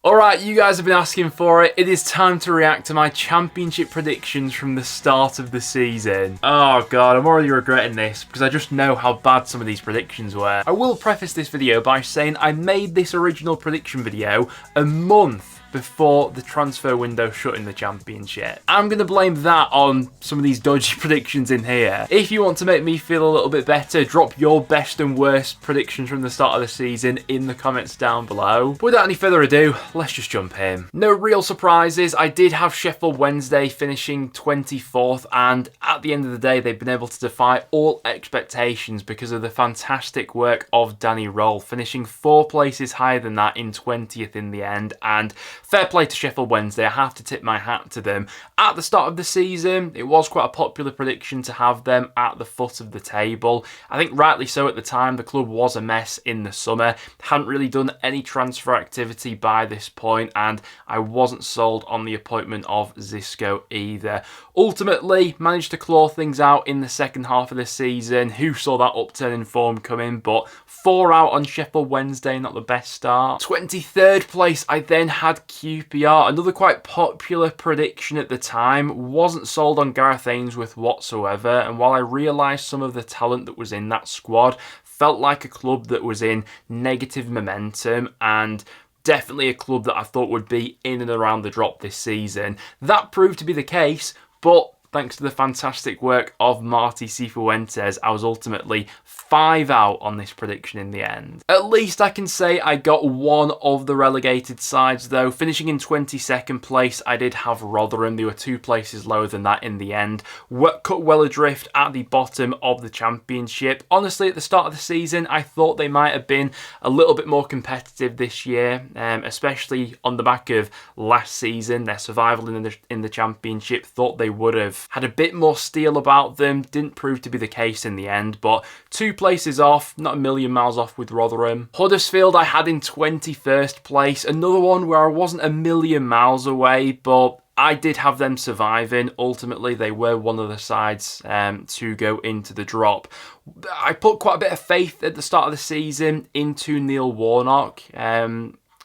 Alright, you guys have been asking for it. It is time to react to my championship predictions from the start of the season. Oh god, I'm already regretting this because I just know how bad some of these predictions were. I will preface this video by saying I made this original prediction video a month before the transfer window shut in the championship. I'm going to blame that on some of these dodgy predictions in here. If you want to make me feel a little bit better, drop your best and worst predictions from the start of the season in the comments down below. But without any further ado, let's just jump in. No real surprises. I did have Sheffield Wednesday finishing 24th, and at the end of the day, they've been able to defy all expectations because of the fantastic work of Danny Roll, finishing 4 places higher than that in 20th in the end. And fair play to Sheffield Wednesday, I have to tip my hat to them. At the start of the season, it was quite a popular prediction to have them at the foot of the table. I think rightly so at the time. The club was a mess in the summer, hadn't really done any transfer activity by this point, and I wasn't sold on the appointment of Xisco either. Ultimately, managed to claw things out in the second half of the season. Who saw that upturn in form coming? But 4 out on Sheffield Wednesday, not the best start. 23rd place, I then had QPR. Another quite popular prediction at the time. Wasn't sold on Gareth Ainsworth whatsoever, and while I realised some of the talent that was in that squad, felt like a club that was in negative momentum, and definitely a club that I thought would be in and around the drop this season. That proved to be the case, but thanks to the fantastic work of Marti Cifuentes, I was ultimately 5 out on this prediction in the end. At least I can say I got one of the relegated sides though. Finishing in 22nd place, I did have Rotherham. They were 2 places lower than that in the end. Cut well adrift at the bottom of the championship. Honestly, at the start of the season, I thought they might have been a little bit more competitive this year, especially on the back of last season, their survival in the championship. Thought they would have had a bit more steel about them. Didn't prove to be the case in the end, but 2 places off, not a million miles off with Rotherham. Huddersfield I had in 21st place, another one where I wasn't a million miles away, but I did have them surviving. Ultimately, they were one of the sides to go into the drop. I put quite a bit of faith at the start of the season into Neil Warnock.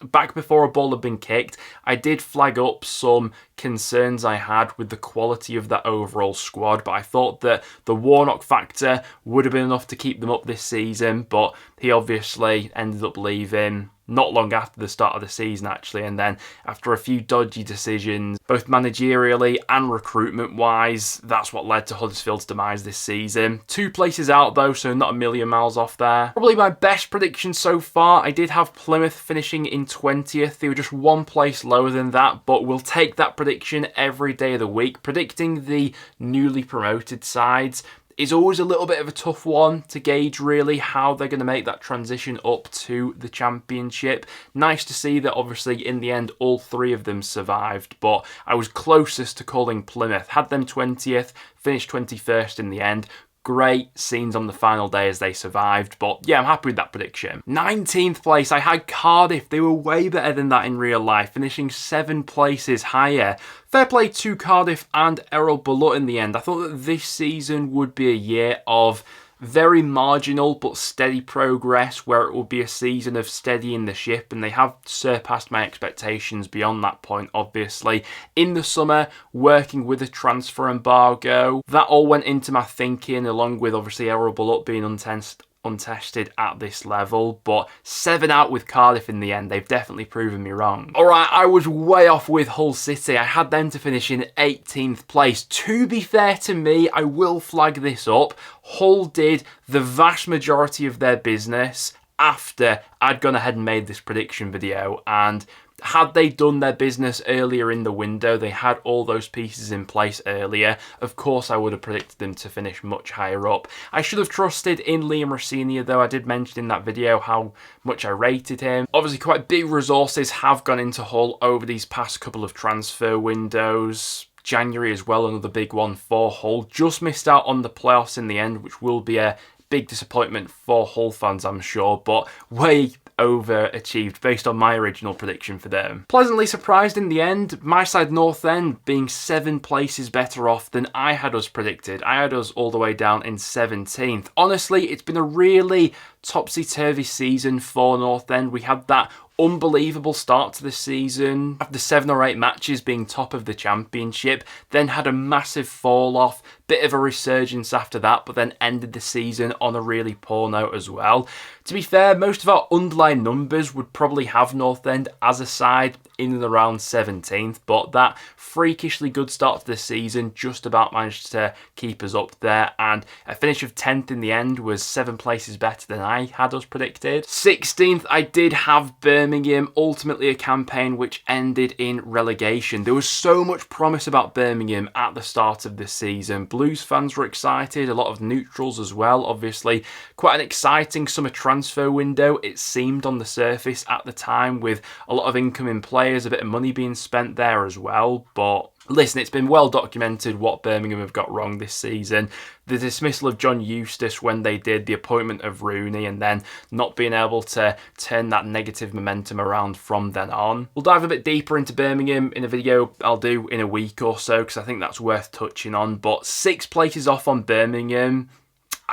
Back before a ball had been kicked, I did flag up some concerns I had with the quality of that overall squad, but I thought that the Warnock factor would have been enough to keep them up this season, but he obviously ended up leaving not long after the start of the season actually, and then after a few dodgy decisions, both managerially and recruitment-wise, that's what led to Huddersfield's demise this season. 2 places out though, so not a million miles off there. Probably my best prediction so far, I did have Plymouth finishing in 20th. They were just 1 place lower than that, but we'll take that prediction every day of the week. Predicting the newly promoted sides is always a little bit of a tough one to gauge really how they're going to make that transition up to the championship. Nice to see that obviously in the end all 3 of them survived, but I was closest to calling Plymouth. Had them 20th, finished 21st in the end. Great scenes on the final day as they survived, but yeah, I'm happy with that prediction. 19th place, I had Cardiff. They were way better than that in real life, finishing 7 places higher. Fair play to Cardiff and Errol Bulut in the end. I thought that this season would be a year of very marginal but steady progress, where it will be a season of steadying the ship, and they have surpassed my expectations beyond that point, obviously. In the summer, working with a transfer embargo, that all went into my thinking, along with obviously Errol Bulut being untested at this level, but 7 out with Cardiff in the end. They've definitely proven me wrong. Alright, I was way off with Hull City. I had them to finish in 18th place. To be fair to me, I will flag this up. Hull did the vast majority of their business after I'd gone ahead and made this prediction video, and had they done their business earlier in the window, they had all those pieces in place earlier, of course I would have predicted them to finish much higher up. I should have trusted in Liam Rosenior though. I did mention in that video how much I rated him. Obviously quite big resources have gone into Hull over these past couple of transfer windows. January as well, another big one for Hull. Just missed out on the playoffs in the end, which will be a big disappointment for Hull fans, I'm sure, but way overachieved based on my original prediction for them. Pleasantly surprised in the end, my side North End being 7 places better off than I had us predicted. I had us all the way down in 17th. Honestly, it's been a really topsy-turvy season for North End. We had that Unbelievable start to the season, after 7 or 8 matches being top of the championship, then had a massive fall off, bit of a resurgence after that, but then ended the season on a really poor note as well. To be fair, most of our underlying numbers would probably have North End as a side in and around 17th, but that freakishly good start to the season just about managed to keep us up there, and a finish of 10th in the end was 7 places better than I had us predicted. 16th, I did have Birmingham, ultimately a campaign which ended in relegation. There was so much promise about Birmingham at the start of the season. Blues fans were excited, a lot of neutrals as well, obviously. Quite an exciting summer transfer window, it seemed on the surface at the time, with a lot of incoming players, a bit of money being spent there as well. But listen, it's been well documented what Birmingham have got wrong this season. The dismissal of John Eustace when they did, the appointment of Rooney, and then not being able to turn that negative momentum around from then on. We'll dive a bit deeper into Birmingham in a video I'll do in a week or so, because I think that's worth touching on. But 6 places off on Birmingham.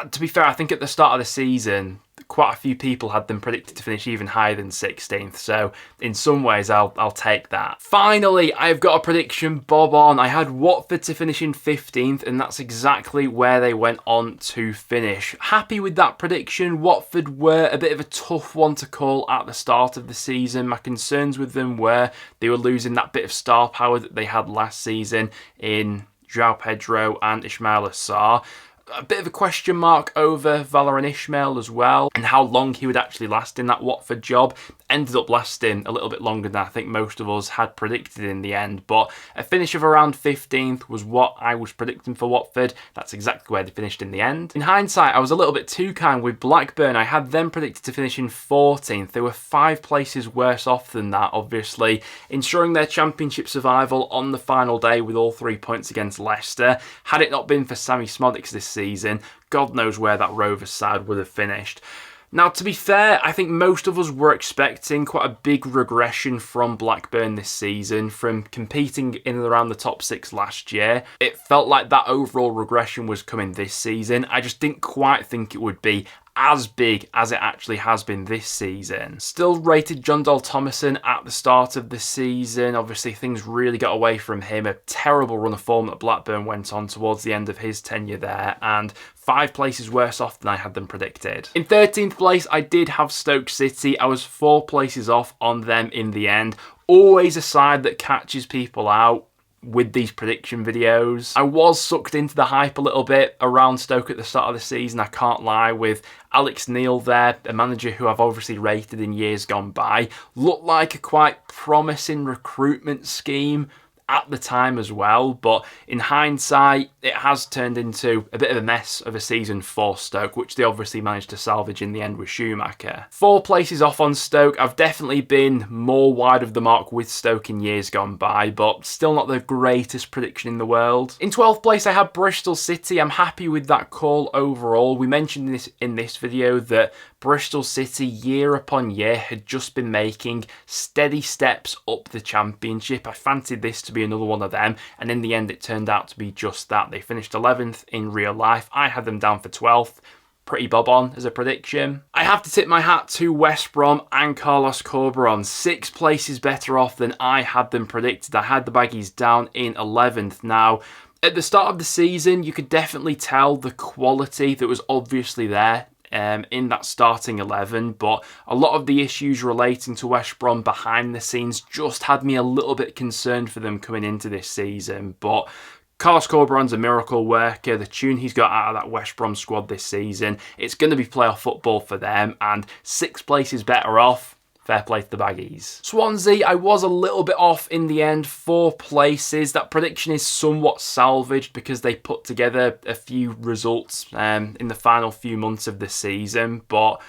To be fair, I think at the start of the season, quite a few people had them predicted to finish even higher than 16th, so in some ways I'll take that. Finally, I've got a prediction bob on. I had Watford to finish in 15th, and that's exactly where they went on to finish. Happy with that prediction. Watford were a bit of a tough one to call at the start of the season. My concerns with them were they were losing that bit of star power that they had last season in João Pedro and Ismail Assar. A bit of a question mark over Valérien Ismaël as well, and how long he would actually last in that Watford job. Ended up lasting a little bit longer than I think most of us had predicted in the end, but a finish of around 15th was what I was predicting for Watford. That's exactly where they finished in the end. In hindsight, I was a little bit too kind with Blackburn. I had them predicted to finish in 14th. They were 5 places worse off than that, obviously, ensuring their championship survival on the final day with all 3 points against Leicester. Had it not been for Sammy Smodics this season, God knows where that Rovers side would have finished. Now, to be fair, I think most of us were expecting quite a big regression from Blackburn this season, from competing in and around the top 6 last year. It felt like that overall regression was coming this season. I just didn't quite think it would be as big as it actually has been this season. Still rated John Dole Thomason at the start of the season. Obviously, things really got away from him. A terrible run of form that Blackburn went on towards the end of his tenure there, and 5 places worse off than I had them predicted. In 13th place, I did have Stoke City. I was 4 places off on them in the end. Always a side that catches people out with these prediction videos. I was sucked into the hype a little bit around Stoke at the start of the season, I can't lie, with Alex Neil there, a manager who I've obviously rated in years gone by. Looked like a quite promising recruitment scheme at the time as well, but in hindsight it has turned into a bit of a mess of a season for Stoke, which they obviously managed to salvage in the end with Schumacher. 4 places off on Stoke. I've definitely been more wide of the mark with Stoke in years gone by, but still not the greatest prediction in the world. In 12th place I had Bristol City. I'm happy with that call overall. We mentioned this in this video that Bristol City year upon year had just been making steady steps up the championship. I fancied this to be another one of them, and in the end it turned out to be just that. They finished 11th in real life. I had them down for 12th. Pretty bob on as a prediction. I have to tip my hat to West Brom and Carlos Corberán. 6 places better off than I had them predicted. I had the Baggies down in 11th. Now, at the start of the season, you could definitely tell the quality that was obviously there in that starting 11, but a lot of the issues relating to West Brom behind the scenes just had me a little bit concerned for them coming into this season. But Carlos Corberán's a miracle worker. The tune he's got out of that West Brom squad this season, it's going to be playoff football for them, and 6 places better off. Fair play to the Baggies. Swansea, I was a little bit off in the end, 4 places. That prediction is somewhat salvaged because they put together a few results in the final few months of the season, but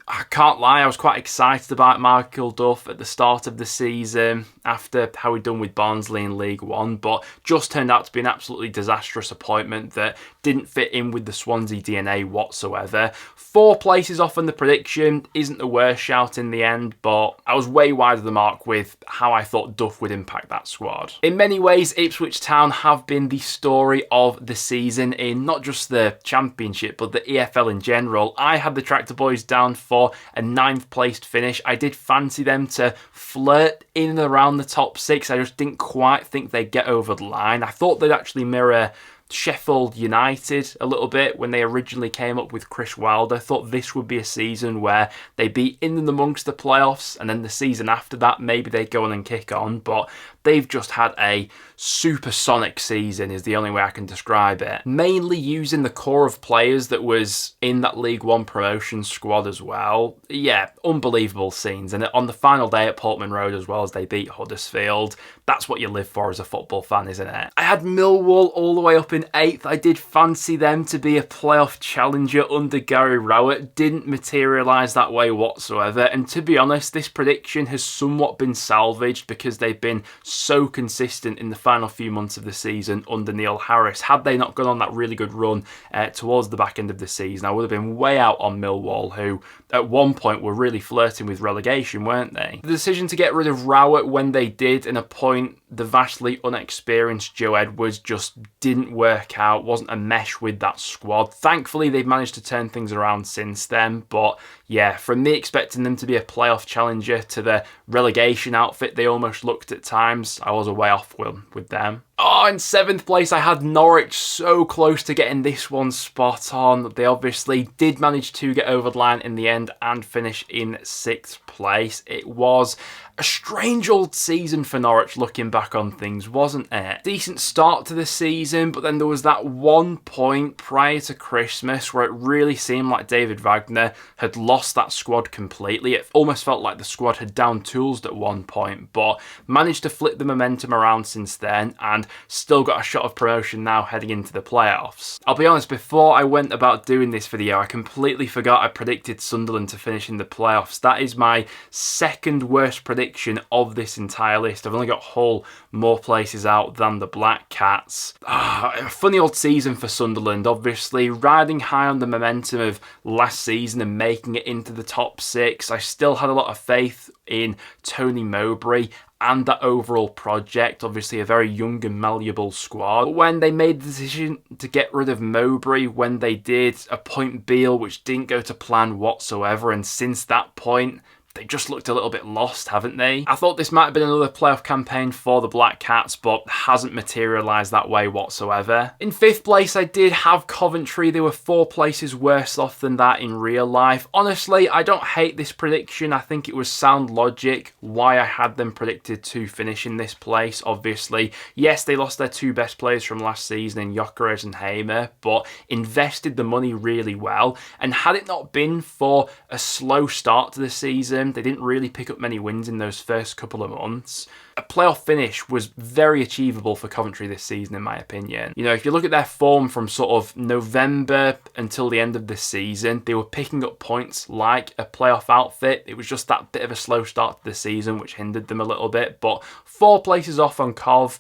I can't lie, I was quite excited about Michael Duff at the start of the season after how he'd done with Barnsley in League One, but just turned out to be an absolutely disastrous appointment that didn't fit in with the Swansea DNA whatsoever. 4 places off on the prediction isn't the worst shout in the end, but I was way wide of the mark with how I thought Duff would impact that squad. In many ways, Ipswich Town have been the story of the season in not just the Championship, but the EFL in general. I had the Tractor Boys down for for a 9th placed finish. I did fancy them to flirt in and around the top 6. I just didn't quite think they'd get over the line. I thought they'd actually mirror Sheffield United a little bit when they originally came up with Chris Wilder. Thought this would be a season where they'd be in and amongst the playoffs, and then the season after that maybe they'd go on and kick on, but they've just had a supersonic season is the only way I can describe it. Mainly using the core of players that was in that League One promotion squad as well. Yeah, unbelievable scenes. And on the final day at Portman Road as well, as they beat Huddersfield, that's what you live for as a football fan, isn't it? I had Millwall all the way up in 8th. I did fancy them to be a playoff challenger under Gary Rowett. Didn't materialise that way whatsoever. And to be honest, this prediction has somewhat been salvaged because they've been so consistent in the final few months of the season under Neil Harris. Had they not gone on that really good run towards the back end of the season, I would have been way out on Millwall, who at one point were really flirting with relegation, weren't they? The decision to get rid of Rowett when they did and appoint the vastly unexperienced Joe Edwards just didn't work out, wasn't a mesh with that squad. Thankfully, they've managed to turn things around since then, but yeah, from me expecting them to be a playoff challenger to the relegation outfit they almost looked at times, I was a way off with them. Oh, in 7th place, I had Norwich, so close to getting this one spot on. They obviously did manage to get over the line in the end and finish in 6th place. It was a strange old season for Norwich looking back on things, wasn't it? Decent start to the season, but then there was that one point prior to Christmas where it really seemed like David Wagner had lost that squad completely. It almost felt like the squad had down tools at one point, but managed to flip the momentum around since then and still got a shot of promotion now heading into the playoffs. I'll be honest, before I went about doing this video, I completely forgot I predicted Sunderland to finish in the playoffs. That is my second worst prediction of this entire list. I've only got Hull more places out than the Black Cats. A funny old season for Sunderland, obviously riding high on the momentum of last season and making it into the top 6. I still had a lot of faith in Tony Mowbray and that overall project, obviously a very young and malleable squad. But when they made the decision to get rid of Mowbray, when they did, appoint Beale, which didn't go to plan whatsoever, and since that point, they just looked a little bit lost, haven't they? I thought this might have been another playoff campaign for the Black Cats, but hasn't materialised that way whatsoever. In 5th place, I did have Coventry. They were 4 places worse off than that in real life. Honestly, I don't hate this prediction. I think it was sound logic why I had them predicted to finish in this place. Obviously, yes, they lost their 2 best players from last season in Gyökeres and Hamer, but invested the money really well. And had it not been for a slow start to the season, they didn't really pick up many wins in those first couple of months, a playoff finish was very achievable for Coventry this season, in my opinion. You know, if you look at their form from sort of November until the end of the season, they were picking up points like a playoff outfit. It was just that bit of a slow start to the season which hindered them a little bit, but 4 places off on Cov.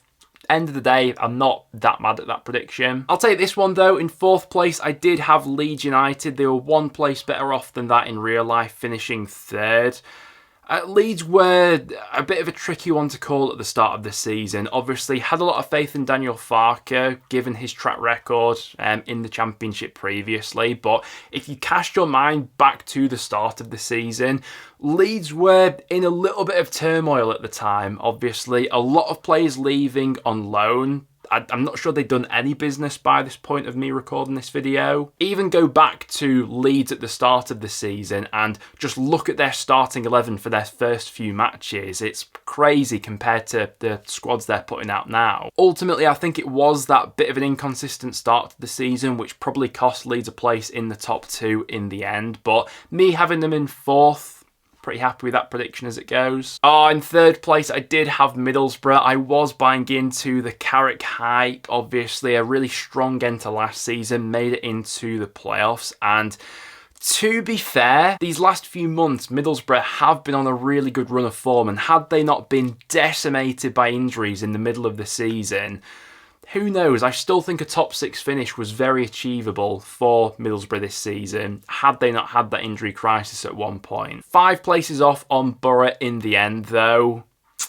End of the day, I'm not that mad at that prediction. I'll take this one though. In 4th place, I did have Leeds United. They were 1 place better off than that in real life, finishing 3rd. Leeds were a bit of a tricky one to call at the start of the season. Obviously, had a lot of faith in Daniel Farke, given his track record in the Championship previously. But if you cast your mind back to the start of the season, Leeds were in a little bit of turmoil at the time. Obviously, a lot of players leaving on loan. I'm not sure they'd done any business by this point of me recording this video. Even go back to Leeds at the start of the season and just look at their starting 11 for their first few matches. It's crazy compared to the squads they're putting out now. Ultimately, I think it was that bit of an inconsistent start to the season which probably cost Leeds a place in the top 2 in the end. But me having them in 4th, pretty happy with that prediction as it goes. Oh, in 3rd place, I did have Middlesbrough. I was buying into the Carrick hype. Obviously, a really strong end to last season, made it into the playoffs. And to be fair, these last few months, Middlesbrough have been on a really good run of form. And had they not been decimated by injuries in the middle of the season, who knows? I still think a top 6 finish was very achievable for Middlesbrough this season, had they not had that injury crisis at one point. 5 places off on Borough in the end, though.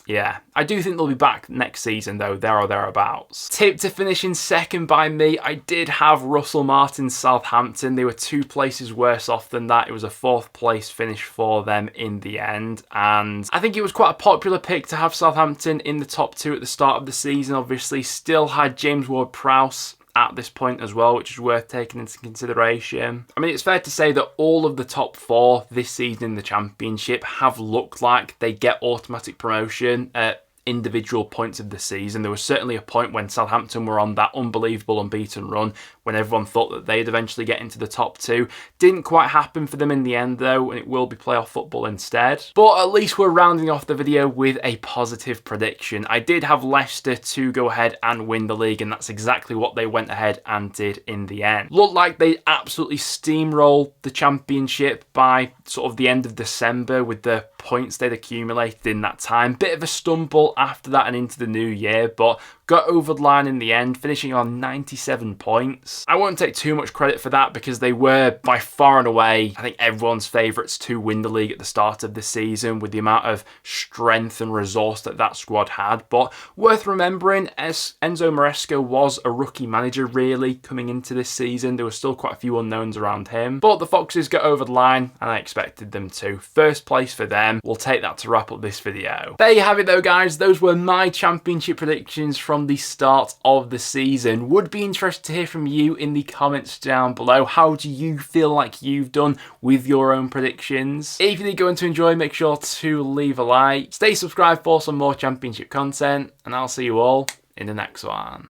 Yeah, I do think they'll be back next season though, there or thereabouts. Tip to finish in second by me, I did have Russell Martin's Southampton. They were 2 places worse off than that. It was a 4th place finish for them in the end, and I think it was quite a popular pick to have Southampton in the top 2 at the start of the season. Obviously, still had James Ward-Prowse at this point as well, which is worth taking into consideration. I mean, it's fair to say that all of the top 4 this season in the Championship have looked like they get automatic promotion at individual points of the season. There was certainly a point when Southampton were on that unbelievable unbeaten run when everyone thought that they'd eventually get into the top 2. Didn't quite happen for them in the end though, and it will be playoff football instead. But at least we're rounding off the video with a positive prediction. I did have Leicester to go ahead and win the league, and that's exactly what they went ahead and did in the end. Looked like they absolutely steamrolled the Championship by sort of the end of December with the points they'd accumulated in that time. Bit of a stumble after that and into the new year, but got over the line in the end, finishing on 97 points. I won't take too much credit for that because they were by far and away, I think, everyone's favourites to win the league at the start of the season with the amount of strength and resource that that squad had. But worth remembering, as Enzo Maresca was a rookie manager really coming into this season. There were still quite a few unknowns around him. But the Foxes got over the line and I expected them to. First place for them. We'll take that to wrap up this video. There you have it though, guys. Those were my Championship predictions from the start of the season. Would be interested to hear from you in the comments down below. How do you feel like you've done with your own predictions? If you did go on to enjoy, make sure to leave a like. Stay subscribed for some more Championship content, and I'll see you all in the next one.